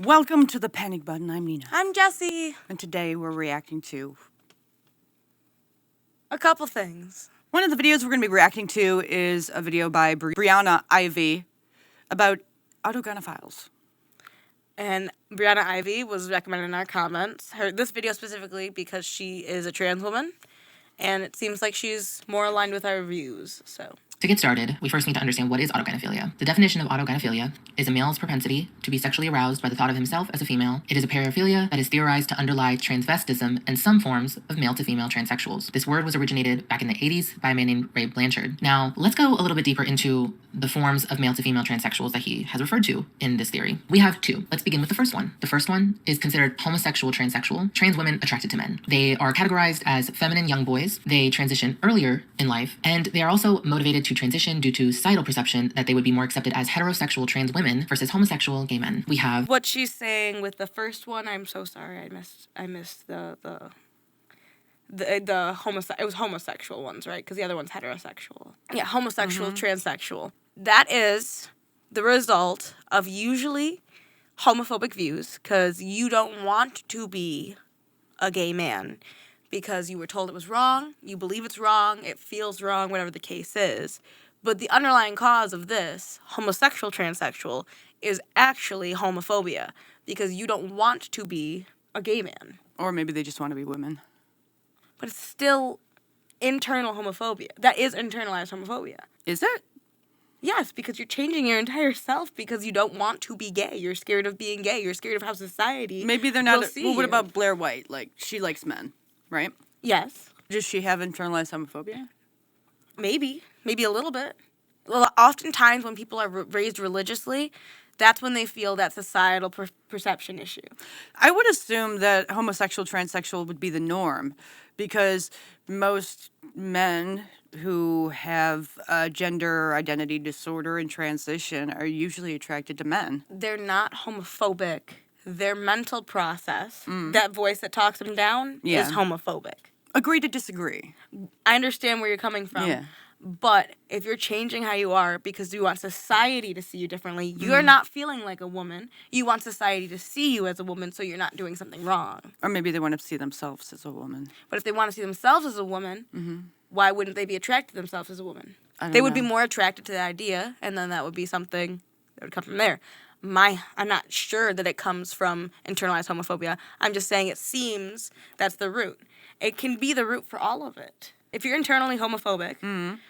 Welcome to the Panic Button. I'm Nina. I'm Jessie. And today we're reacting to A couple things. one of the videos we're going to be reacting to is a video by Brianna Ivy about autogynephiles. And Brianna Ivy was recommended in our comments. This video specifically because she is a trans woman, and it seems like she's more aligned with our views, so. To get started, we first need to understand what is autogynephilia. The definition of autogynephilia is a male's propensity to be sexually aroused by the thought of himself as a female. It is a paraphilia that is theorized to underlie transvestism and some forms of male-to-female transsexuals. This word was originated back in the 80s by a man named Ray Blanchard. Now, let's go a little bit deeper into the forms of male-to-female transsexuals that he has referred to in this theory. We have two. Let's begin with the first one. The first one is considered homosexual transsexual, trans women attracted to men. They are categorized as feminine young boys. They transition earlier in life, and they are also motivated to transition due to societal perception that they would be more accepted as heterosexual trans women versus homosexual gay men. We have What she's saying with the first one, I'm so sorry, I missed the it was homosexual ones, right? Because the other one's heterosexual. Yeah, homosexual, transsexual. That is the result of usually homophobic views because you don't want to be a gay man because you were told it was wrong, you believe it's wrong, it feels wrong, whatever the case is. But the underlying cause of this, homosexual transsexual, is actually homophobia because you don't want to be a gay man. Or maybe they just want to be women. But it's still internal homophobia. That is internalized homophobia. Is it? Yes, because you're changing your entire self because you don't want to be gay. You're scared of being gay. You're scared of how society Maybe they're not. will see Well, what you. about Blair White? Like, she likes men, right? Yes, Does she have internalized homophobia? maybe a little bit. Well, oftentimes when people are raised religiously, that's when they feel that societal perception issue. I would assume that homosexual transsexual would be the norm because most men who have a gender identity disorder and transition are usually attracted to men. They're not homophobic. Their mental process, that voice that talks them down, Yeah. is homophobic. Agree to disagree. I understand where you're coming from. Yeah. But if you're changing how you are because you want society to see you differently, you're not feeling like a woman. You want society to see you as a woman so you're not doing something wrong. Or maybe they want to see themselves as a woman. But if they want to see themselves as a woman, why wouldn't they be attracted to themselves as a woman? I don't They would be know. more attracted to the idea, and then that would be something that would come from there. I'm not sure that it comes from internalized homophobia. I'm just saying it seems that's the root. It can be the root for all of it. If you're internally homophobic,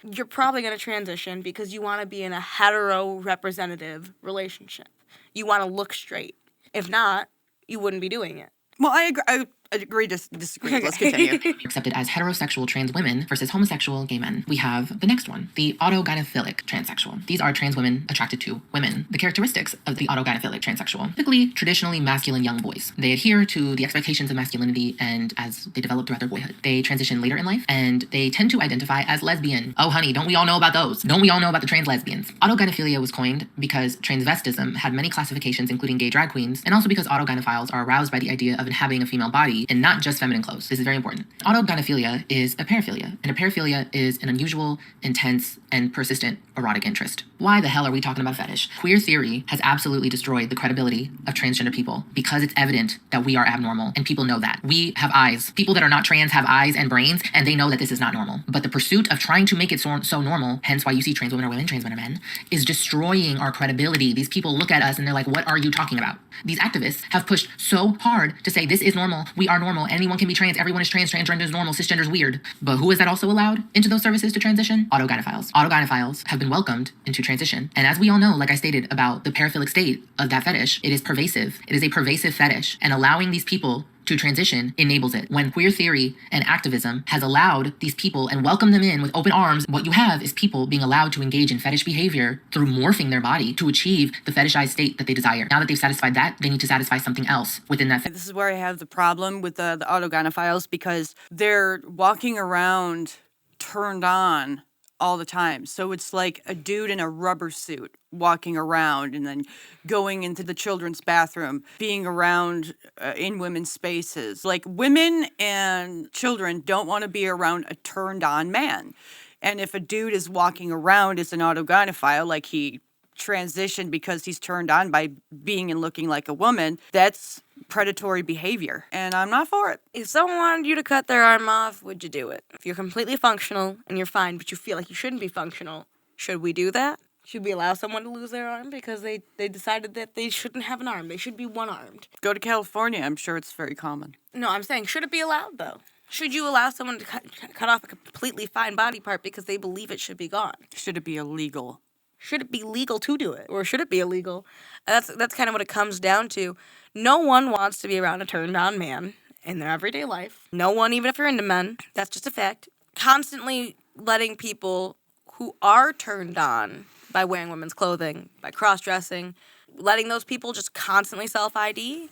you're probably going to transition because you want to be in a hetero-representative relationship. You want to look straight. If not, you wouldn't be doing it. Well, I agree to disagree. Let's continue. accepted as heterosexual trans women versus homosexual gay men. We have the next one, the autogynephilic transsexual. These are trans women attracted to women. The characteristics of the autogynephilic transsexual, typically traditionally masculine young boys. They adhere to the expectations of masculinity and as they develop throughout their boyhood. They transition later in life and they tend to identify as lesbian. Oh honey, don't we all know about those? Don't we all know about the trans lesbians? Autogynephilia was coined because transvestism had many classifications including gay drag queens and also because autogynephiles are aroused by the idea of inhabiting a female body and not just feminine clothes. This is very important. Autogynephilia is a paraphilia, and a paraphilia is an unusual, intense, and persistent erotic interest. Why the hell are we talking about fetish? Queer theory has absolutely destroyed the credibility of transgender people because it's evident that we are abnormal, and people know that. We have eyes. People that are not trans have eyes and brains, and they know that this is not normal. But the pursuit of trying to make it so normal, hence why you see trans women are women, trans men are men, is destroying our credibility. These people look at us and they're like, what are you talking about? These activists have pushed so hard to say this is normal, we are normal, anyone can be trans, everyone is trans, transgender is normal, cisgender is weird. But who is that also allowed into those services to transition? Autogynephiles. Autogynephiles have been welcomed into transition. And as we all know, like I stated about the paraphilic state of that fetish, it is pervasive. It is a pervasive fetish. And allowing these people to transition enables it. When queer theory and activism has allowed these people and welcomed them in with open arms, what you have is people being allowed to engage in fetish behavior through morphing their body to achieve the fetishized state that they desire. Now that they've satisfied that, they need to satisfy something else within that. This is where I have the problem with the autogynephiles because they're walking around turned on all the time. So it's like a dude in a rubber suit walking around and then going into the children's bathroom, being around in women's spaces. Like women and children don't want to be around a turned on man. And if a dude is walking around as an autogynephile, like he transition because he's turned on by being and looking like a woman, that's predatory behavior. And I'm not for it. If someone wanted you to cut their arm off, would you do it? If you're completely functional and you're fine, but you feel like you shouldn't be functional, should we do that? Should we allow someone to lose their arm because they decided that they shouldn't have an arm? They should be one-armed. Go to California. I'm sure it's very common. No, I'm saying, should it be allowed, though? Should you allow someone to cut off a completely fine body part because they believe it should be gone? Should it be illegal? Should it be legal to do it? Or should it be illegal? That's kind of what it comes down to. No one wants to be around a turned-on man in their everyday life. No one, even if you're into men. That's just a fact. Constantly letting people who are turned on by wearing women's clothing, by cross-dressing, letting those people just constantly self-ID.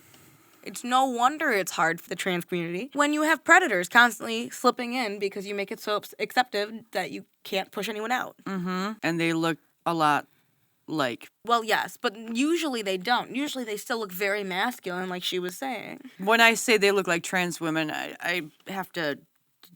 It's no wonder it's hard for the trans community when you have predators constantly slipping in because you make it so accepted that you can't push anyone out. Mm-hmm. And they look a lot like... Well, yes, but usually they don't. Usually they still look very masculine, like she was saying. When I say they look like trans women, I have to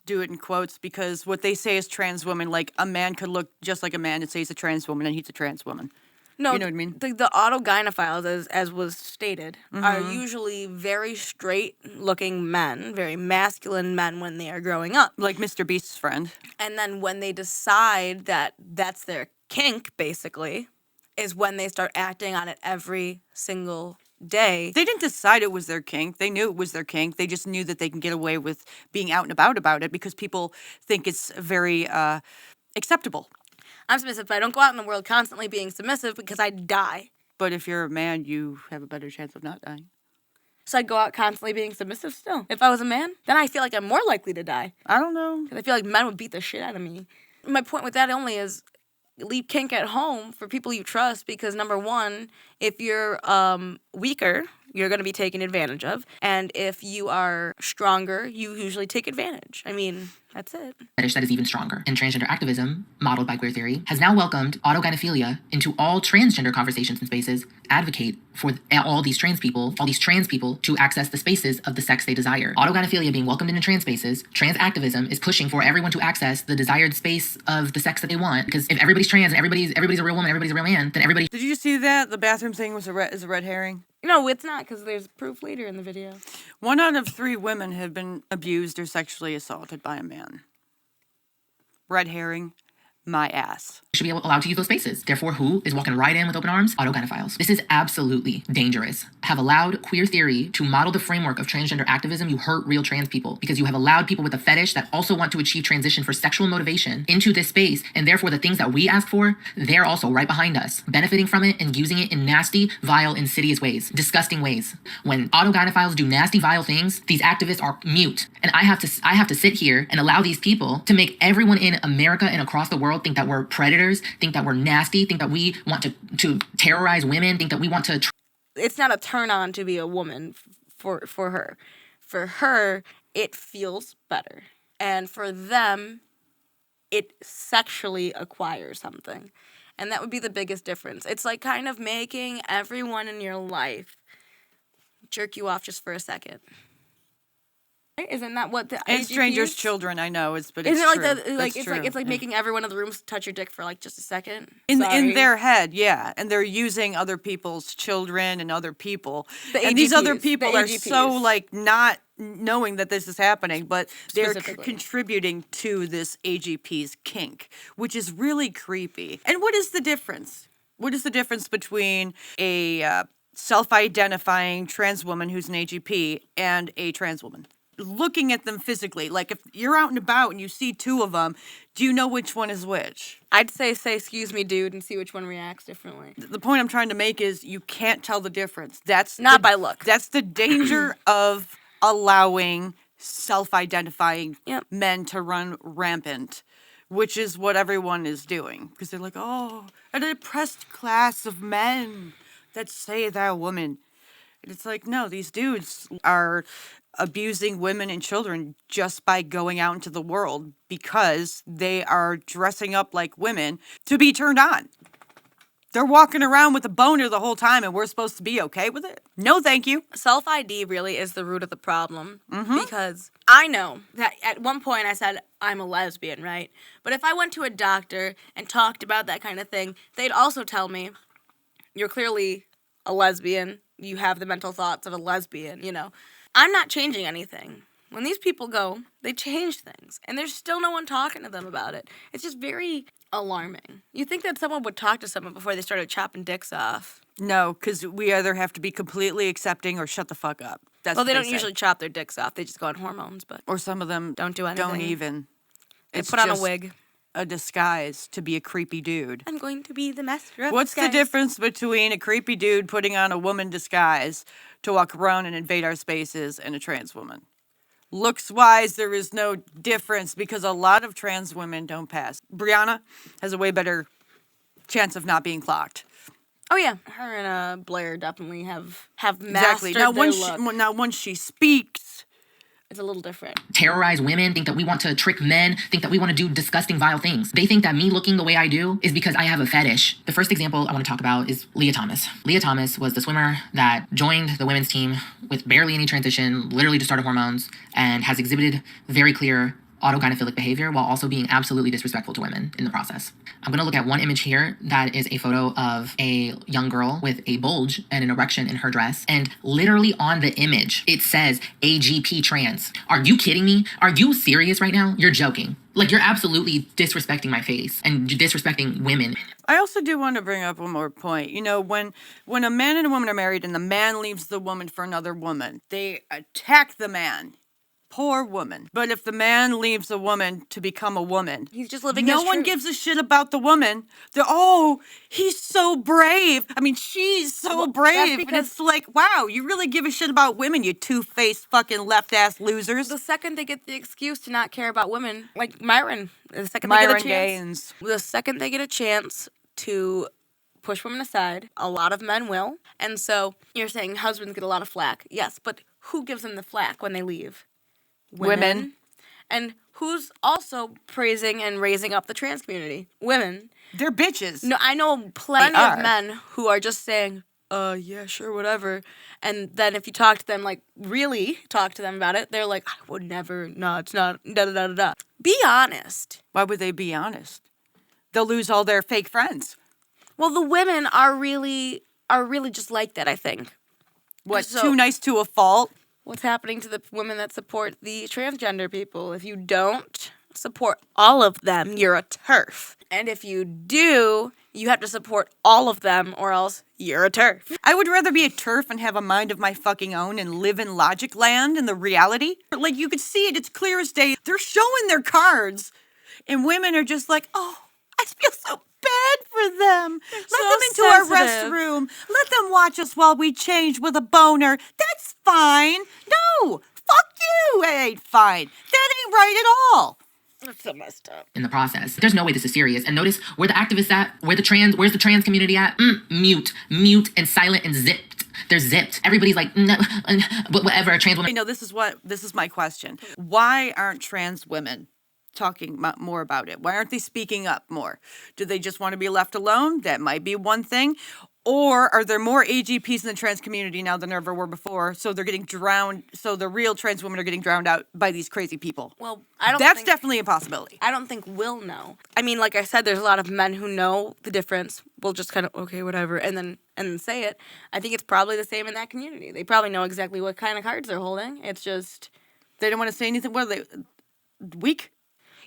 do it in quotes because what they say is trans women, like a man could look just like a man and say he's a trans woman and he's a trans woman. No, you know what I mean? The autogynephiles, as was stated, are usually very straight-looking men, very masculine men when they are growing up. Like Mr. Beast's friend. And then when they decide that that's their kink, basically, is when they start acting on it every single day. They didn't decide it was their kink. They knew it was their kink. They just knew that they can get away with being out and about it because people think it's very acceptable. I'm submissive, but I don't go out in the world constantly being submissive because I'd die. But if you're a man, you have a better chance of not dying. So I'd go out constantly being submissive still. If I was a man, then I feel like I'm more likely to die. I don't know. Because I feel like men would beat the shit out of me. My point with that only is leave kink at home for people you trust because, number one, if you're weaker, you're going to be taken advantage of. And if you are stronger, you usually take advantage. I mean, that's it. Fetish that is even stronger. And transgender activism, modeled by queer theory, has now welcomed autogynephilia into all transgender conversations and spaces, advocate for all these trans people to access the spaces of the sex they desire. Autogynephilia being welcomed into trans spaces, trans activism is pushing for everyone to access the desired space of the sex that they want. Because if everybody's trans and everybody's a real woman, everybody's a real man, then everybody... Did you see that? The bathroom thing was is a red herring? No, it's not, because there's proof later in the video. 1 out of 3 women have been abused or sexually assaulted by a man. Red herring, my ass. should be allowed to use those spaces. Therefore, who is walking right in with open arms? Autogynephiles. This is absolutely dangerous. Have allowed queer theory to model the framework of transgender activism. You hurt real trans people because you have allowed people with a fetish that also want to achieve transition for sexual motivation into this space. And therefore, the things that we ask for, they're also right behind us, benefiting from it and using it in nasty, vile, insidious ways, disgusting ways. When autogynephiles do nasty, vile things, these activists are mute. And I have to sit here and allow these people to make everyone in America and across the world think that we're predators, think that we're nasty, think that we want to terrorize women, think that we want to... It's not a turn on to be a woman for her. For her, it feels better. And for them, it sexually acquires something. And that would be the biggest difference. It's like kind of making everyone in your life jerk you off just for a second. Isn't that what the and AGPs? strangers' children? I know it's, but Isn't it's it like true. that? Like That's it's true. like making everyone in the room touch your dick for like just a second. In Sorry. their head, yeah, and they're using other people's children and other people, The and these other AGPs, people the are AGPs. so like not knowing that this is happening, but they're Specifically. contributing to this AGP's kink, which is really creepy. And what is the difference? What is the difference between a self-identifying trans woman who's an AGP and a trans woman? Looking at them physically, like if you're out and about and you see two of them, do you know which one is which? I'd say excuse me, dude, and see which one reacts differently. The point I'm trying to make is you can't tell the difference. That's Not by look. That's the danger of allowing self-identifying Yep. men to run rampant, which is what everyone is doing. Because they're like, oh, an oppressed class of men that say they're a woman. And it's like, no, these dudes are abusing women and children just by going out into the world because they are dressing up like women to be turned on. They're walking around with a boner the whole time and we're supposed to be okay with it? No, thank you. Self-ID really is the root of the problem because I know that at one point I said I'm a lesbian, right? But if I went to a doctor and talked about that kind of thing, they'd also tell me You're clearly a lesbian. You have the mental thoughts of a lesbian, you know. I'm not changing anything. When these people go, they change things. And there's still no one talking to them about it. It's just very alarming. You think that someone would talk to someone before they started chopping dicks off. No, because we either have to be completely accepting or shut the fuck up. That's Well, what they don't say. usually chop their dicks off. They just go on hormones, but Or some of them don't do anything. don't even. They It's put on a just wig. a disguise to be a creepy dude. I'm going to be the master of What's the disguise. difference between a creepy dude putting on a woman disguise to walk around and invade our spaces and a trans woman? Looks-wise, there is no difference because a lot of trans women don't pass. Brianna has a way better chance of not being clocked. Oh yeah, her and Blair definitely have mastered Exactly. Now, their once she speaks, it's a little different. Terrorize women, think that we want to trick men, think that we want to do disgusting, vile things. They think that me looking the way I do is because I have a fetish. The first example I want to talk about is Leah Thomas. Leah Thomas was the swimmer that joined the women's team with barely any transition, literally just started hormones, and has exhibited very clear autogynephilic behavior while also being absolutely disrespectful to women in the process. I'm going to look at one image here that is a photo of a young girl with a bulge and an erection in her dress. And literally on the image, it says AGP trans. Are you kidding me? Are you serious right now? You're joking. Like, you're absolutely disrespecting my face and disrespecting women. I also do want to bring up one more point. You know, when a man and a woman are married and the man leaves the woman for another woman, they attack the man. Poor woman. But if the man leaves a woman to become a woman, He's just living no his one truth. gives a shit about the woman. They're, oh, he's so brave. I mean, she's so brave. And because- it's like, wow, you really give a shit about women, you two-faced fucking left-ass losers. The second they get the excuse to not care about women, like Myron, the second they get a Myron chance, Gaines. the second they get a chance to push women aside, a lot of men will. And so you're saying husbands get a lot of flack. Yes, but who gives them the flack when they leave? Women. And who's also praising and raising up the trans community? Women. They're bitches. No, I know plenty They are. of men who are just saying, yeah, sure, whatever. And then if you talk to them, like, really talk to them about it, they're like, I would never, no, it's not, da-da-da-da-da. Be honest. Why would they be honest? They'll lose all their fake friends. Well, the women are really just like that, I think. What, So- too nice to a fault? What's happening to the women that support the transgender people? If you don't support all of them, you're a TERF. And if you do, you have to support all of them or else you're a TERF. I would rather be a TERF and have a mind of my fucking own and live in logic land and the reality. Like, you could see it, it's clear as day. They're showing their cards, and women are just like, oh, I feel so bad for them. Let so them into our sensitive. restroom. Let them watch us while we change with a boner. That's fine. No, fuck you. It ain't fine. That ain't right at all. That's so messed up. In the process. There's no way this is serious. And notice where the activists at, where's the trans community at? Mute and silent and zipped. They're zipped. Everybody's like, no, whatever, a trans woman. You know, this is my question. Why aren't trans women talking more about it? Why aren't they speaking up more? Do they just want to be left alone? That might be one thing. Or are there more AGPs in the trans community now than there ever were before? So they're getting drowned. So the real trans women are getting drowned out by these crazy people. Well, I don't That's think, definitely a possibility. I don't think we'll know. I mean, like I said, there's a lot of men who know the difference. We'll just kind of, okay, whatever, and then say it. I think it's probably the same in that community. They probably know exactly what kind of cards they're holding. It's just... They don't want to say anything. What are they? Weak?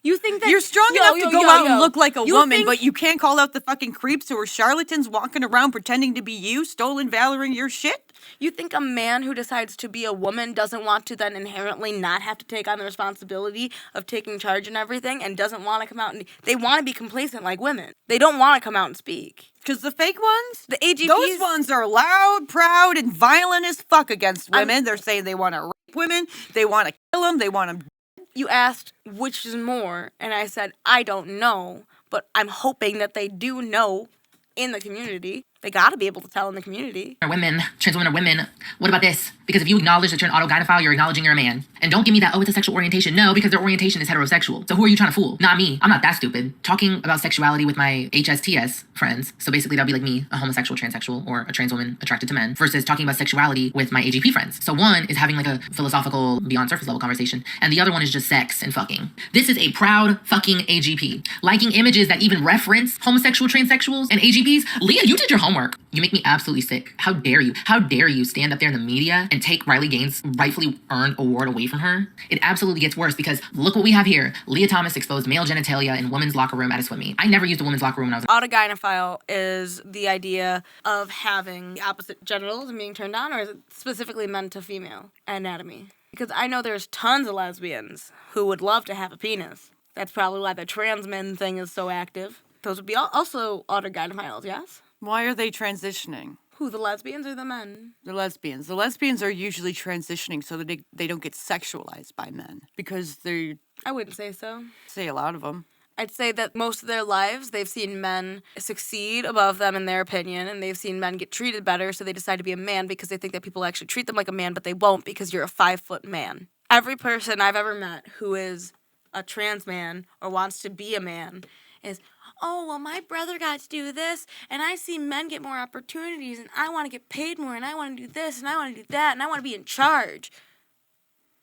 You think that... You're strong enough to go out and look like a You woman, think- but you can't call out the fucking creeps who are charlatans walking around pretending to be you, stolen valoring your shit? You think a man who decides to be a woman doesn't want to then inherently not have to take on the responsibility of taking charge and everything and doesn't want to come out and... They want to be complacent like women. They don't want to come out and speak. Because the fake ones? The AGPs... Those ones are loud, proud, and violent as fuck against women. They're saying they want to rape women, they want to kill them, they want them... You asked which is more, and I said, I don't know, but I'm hoping that they do know in the community. They got to be able to tell in the community. Are women, trans women are women. What about this? Because if you acknowledge that you're an autogynephile, you're acknowledging you're a man. And don't give me that, oh, it's a sexual orientation. No, because their orientation is heterosexual. So who are you trying to fool? Not me. I'm not that stupid. Talking about sexuality with my HSTS friends, so basically that'll be like me, a homosexual, transsexual, or a trans woman attracted to men, versus talking about sexuality with my AGP friends. So one is having like a philosophical, beyond surface level conversation, and the other one is just sex and fucking. This is a proud fucking AGP. Liking images that even reference homosexual, transsexuals, and AGPs. Leah, you did your homework. homework. You make me absolutely sick. How dare you? How dare you stand up there in the media and take Riley Gaines' rightfully earned award away from her? It absolutely gets worse because look what we have here. Leah Thomas exposed male genitalia in women's locker room at a swim meet. I never used a women's locker room when I was Autogynephile is the idea of having the opposite genitals and being turned on, or is it specifically men to female anatomy? Because I know there's tons of lesbians who would love to have a penis. That's probably why the trans men thing is so active. Those would be also autogynephiles, yes? Why are they transitioning? Who, the lesbians or the men? The lesbians. The lesbians are usually transitioning so that they don't get sexualized by men because they I wouldn't say so. say a lot of them. I'd say that most of their lives, they've seen men succeed above them in their opinion, and they've seen men get treated better, so they decide to be a man because they think that people actually treat them like a man, but they won't because you're a 5-foot man. Every person I've ever met who is a trans man or wants to be a man is, oh, well, my brother got to do this, and I see men get more opportunities, and I want to get paid more, and I want to do this, and I want to do that, and I want to be in charge.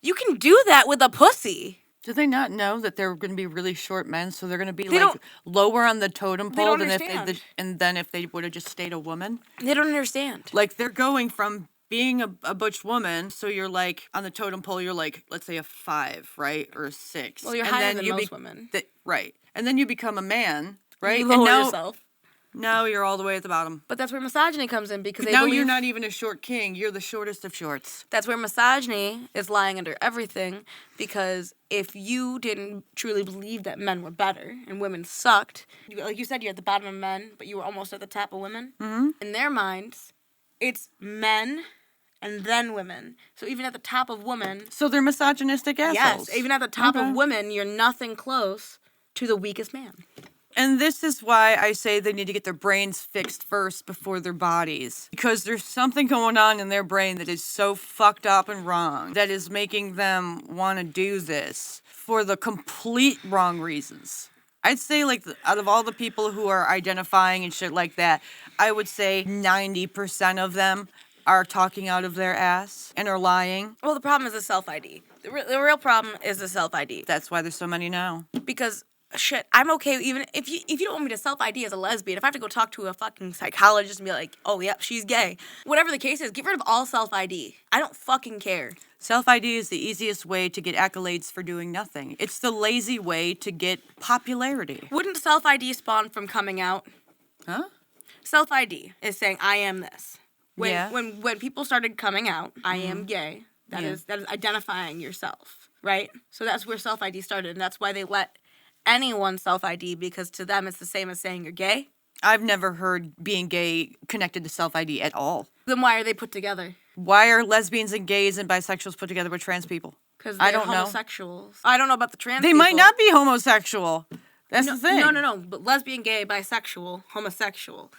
You can do that with a pussy. Do they not know that they're going to be really short men, so they're going to be They don't- lower on the totem They pole don't than understand. and then if they would have just stayed a woman? They don't understand. Like they're going from being a butch woman, so you're like on the totem pole, you're like, let's say a 5, right, or a 6. Well, you're and higher then than you most women. Right, and then you become a man, right? You and lower now, yourself. now you're all the way at the bottom. But that's where misogyny comes in because they Now believe you're not even a short king. You're the shortest of shorts. that's where misogyny is lying under everything, because if you didn't truly believe that men were better and women sucked, like you said, you're at the bottom of men, but you were almost at the top of women. Mm-hmm. In their minds, it's men and then women. So even at the top of women, So they're misogynistic assholes. yes, even at the top Okay. of women, you're nothing close to the weakest man. And this is why I say they need to get their brains fixed first before their bodies. Because there's something going on in their brain that is so fucked up and wrong that is making them want to do this for the complete wrong reasons. I'd say, like, out of all the people who are identifying and shit like that, I would say 90% of them are talking out of their ass and are lying. Well, the problem is the self-ID. The real problem is the self-ID. That's why there's so many now. Because shit, I'm okay even if you don't want me to self-ID as a lesbian, if I have to go talk to a fucking psychologist and be like, oh yep, she's gay. Whatever the case is, get rid of all self-ID. I don't fucking care. Self-ID is the easiest way to get accolades for doing nothing. It's the lazy way to get popularity. Wouldn't self-ID spawn from coming out? Huh? Self-ID is saying I am this. Yeah. When people started coming out, I am gay. That Yeah. is identifying yourself, right? So that's where self-ID started, and that's why they let anyone self-ID, because to them it's the same as saying you're gay. I've never heard being gay connected to self-ID at all. Then why are they put together? Why are lesbians and gays and bisexuals put together with trans people? Because I they're don't know. homosexuals. I don't know about the trans They people. might not be homosexual. That's the thing. No. But lesbian, gay, bisexual, homosexual.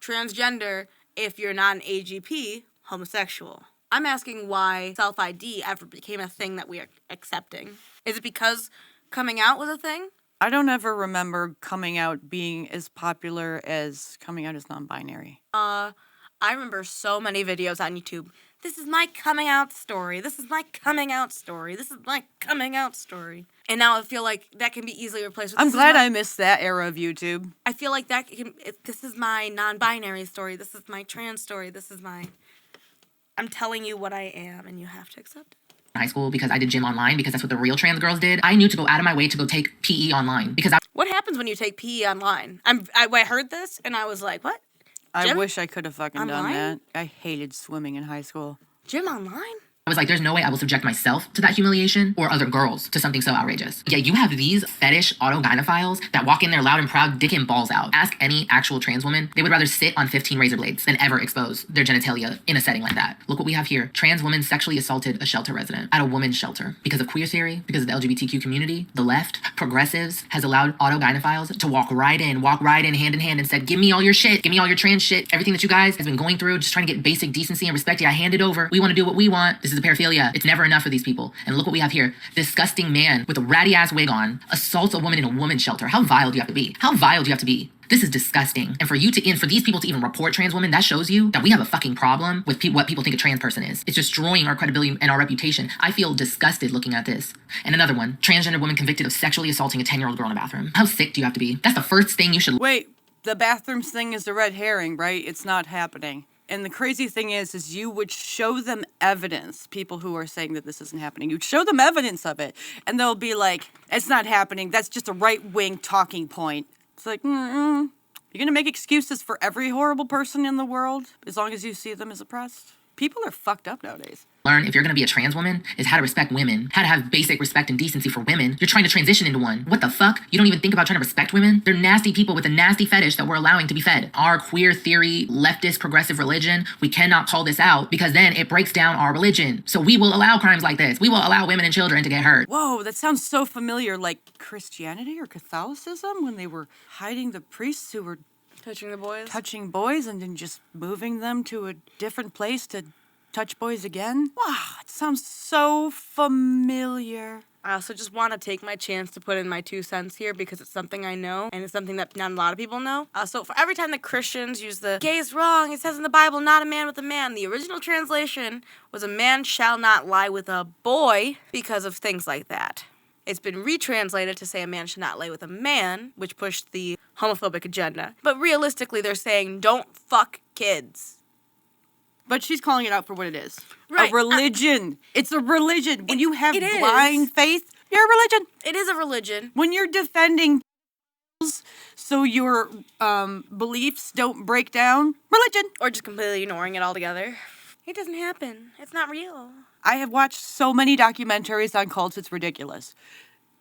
Transgender, if you're not an AGP, homosexual. I'm asking why self-ID ever became a thing that we are accepting. Is it because coming out was a thing? I don't ever remember coming out being as popular as coming out as non-binary. I remember so many videos on YouTube. This is my coming out story. This is my coming out story. This is my coming out story. And now I feel like that can be easily replaced with I'm this is glad my- I missed that era of YouTube. I feel like this is my non-binary story. This is my trans story. This is my... I'm telling you what I am, and you have to accept it. high school because I did gym online because that's what the real trans girls did. I knew to go out of my way to go take PE online because I What happens when you take PE online? I heard this, and I was like, what? I Gym? wish I could have fucking done Online? that. I hated swimming in high school. Gym online? was like, there's no way I will subject myself to that humiliation or other girls to something so outrageous. Yeah, you have these fetish autogynephiles that walk in there loud and proud, dick and balls out. Ask any actual trans woman, they would rather sit on 15 razor blades than ever expose their genitalia in a setting like that. Look what we have here. Trans woman sexually assaulted a shelter resident at a woman's shelter because of queer theory, because of the LGBTQ community. The left, progressives, has allowed autogynephiles to walk right in hand in hand and said, give me all your shit, give me all your trans shit, everything that you guys has been going through, just trying to get basic decency and respect. Yeah, I hand it over. We want to do what we want. This is the paraphilia. It's never enough for these people. And look what we have here. Disgusting man with a ratty ass wig on assaults a woman in a woman's shelter. How vile do you have to be? How vile do you have to be? This is disgusting. And for these people to even report trans women, that shows you that we have a fucking problem with what people think a trans person is. It's destroying our credibility and our reputation. I feel disgusted looking at this. And another one, transgender woman convicted of sexually assaulting a 10-year-old girl in a bathroom. How sick do you have to be? That's the first thing you should... Wait, The bathrooms thing is a red herring, right? It's not happening. And the crazy thing is you would show them evidence, people who are saying that this isn't happening. You'd show them evidence of it, and they'll be like, it's not happening. That's just a right-wing talking point. It's like, you're going to make excuses for every horrible person in the world as long as you see them as oppressed? People are fucked up nowadays. Learn if you're going to be a trans woman is how to respect women, how to have basic respect and decency for women. You're trying to transition into one. What the fuck? You don't even think about trying to respect women? They're nasty people with a nasty fetish that we're allowing to be fed. Our queer theory, leftist, progressive religion, we cannot call this out because then it breaks down our religion. So we will allow crimes like this. We will allow women and children to get hurt. Whoa, that sounds so familiar, like Christianity or Catholicism when they were hiding the priests who were touching boys and then just moving them to a different place to touch boys again. Wow, it sounds so familiar. I also just want to take my chance to put in my 2 cents here because it's something I know and it's something that not a lot of people know. So for every time that Christians use the gay is wrong, it says in the Bible, not a man with a man. The original translation was a man shall not lie with a boy because of things like that. It's been retranslated to say a man should not lay with a man, which pushed the homophobic agenda. But realistically, they're saying don't fuck kids. But she's calling it out for what it is. Right. A religion. It's a religion. When you have it is. blind faith, you're a religion. It is a religion. When you're defending so your beliefs don't break down, religion. Or just completely ignoring it altogether. It doesn't happen. It's not real. I have watched so many documentaries on cults, it's ridiculous.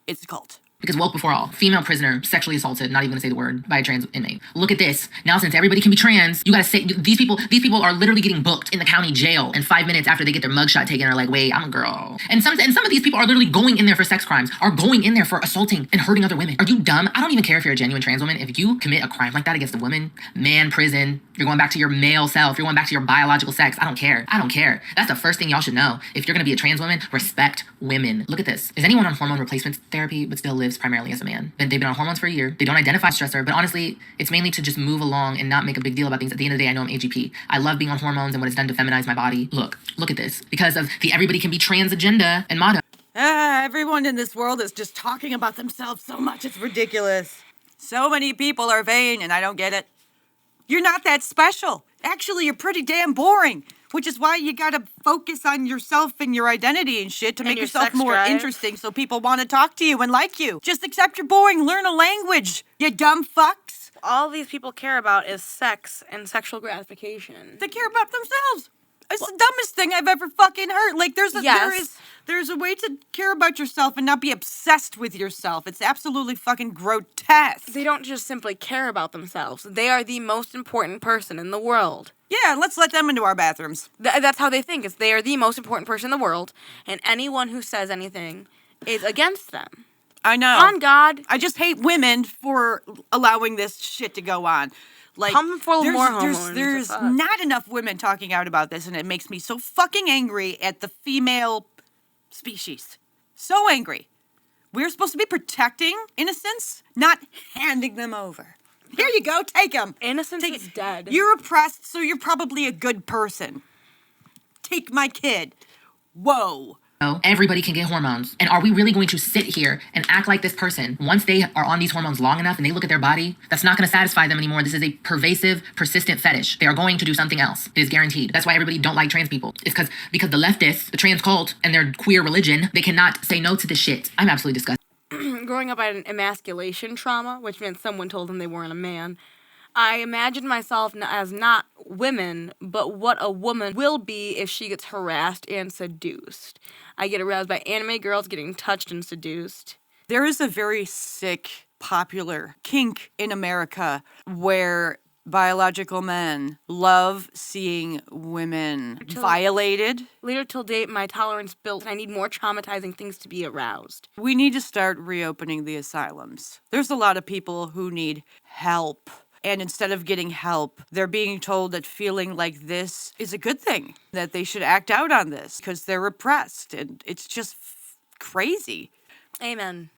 It's a cult. Because woke before all. Female prisoner sexually assaulted, not even gonna say the word, by a trans inmate. Look at this. Now since everybody can be trans, you gotta say, these people are literally getting booked in the county jail, and 5 minutes after they get their mugshot taken are like, wait, I'm a girl. And some of these people are literally going in there for sex crimes, are going in there for assaulting and hurting other women. Are you dumb? I don't even care if you're a genuine trans woman. If you commit a crime like that against a woman, man, prison, you're going back to your male self, you're going back to your biological sex. I don't care. I don't care. That's the first thing y'all should know. If you're gonna be a trans woman, respect women. Look at this. Is anyone on hormone replacement therapy but still lives primarily as a man? They've been on hormones for a year. They don't identify as stressor, but honestly, it's mainly to just move along and not make a big deal about things. At the end of the day, I know I'm AGP. I love being on hormones and what it's done to feminize my body. Look at this. Because of the everybody can be trans agenda and motto. Everyone in this world is just talking about themselves so much, it's ridiculous. So many people are vain, and I don't get it. You're not that special. Actually, you're pretty damn boring. Which is why you gotta focus on yourself and your identity and shit to make yourself more interesting so people want to talk to you and like you. Just accept you're boring. Learn a language, you dumb fucks. All these people care about is sex and sexual gratification. They care about themselves. It's the dumbest thing I've ever fucking heard. Like, there's a way to care about yourself and not be obsessed with yourself. It's absolutely fucking grotesque. They don't just simply care about themselves. They are the most important person in the world. Yeah, let's let them into our bathrooms. That's how they think. Is they are the most important person in the world, and anyone who says anything is against them. I know. On God. I just hate women for allowing this shit to go on. Like, pump full of more hormones. There's not enough women talking out about this, and it makes me so fucking angry at the female species. So angry. We're supposed to be protecting innocence, not handing them over. Here you go, take them. Innocence is dead. You're oppressed, so you're probably a good person. Take my kid. Whoa. Everybody can get hormones. And are we really going to sit here and act like this person, once they are on these hormones long enough and they look at their body, that's not going to satisfy them anymore. This is a pervasive, persistent fetish. They are going to do something else. It is guaranteed. That's why everybody don't like trans people. It's because the leftists, the trans cult, and their queer religion, they cannot say no to this shit. I'm absolutely disgusted. Growing up, I had an emasculation trauma, which meant someone told them they weren't a man. I imagined myself as not women, but what a woman will be if she gets harassed and seduced. I get aroused by anime girls getting touched and seduced. There is a very sick, popular kink in America where biological men love seeing women violated. Later till date, my tolerance built, and I need more traumatizing things to be aroused. We need to start reopening the asylums. There's a lot of people who need help. And instead of getting help, they're being told that feeling like this is a good thing, that they should act out on this because they're repressed. And it's just crazy. Amen.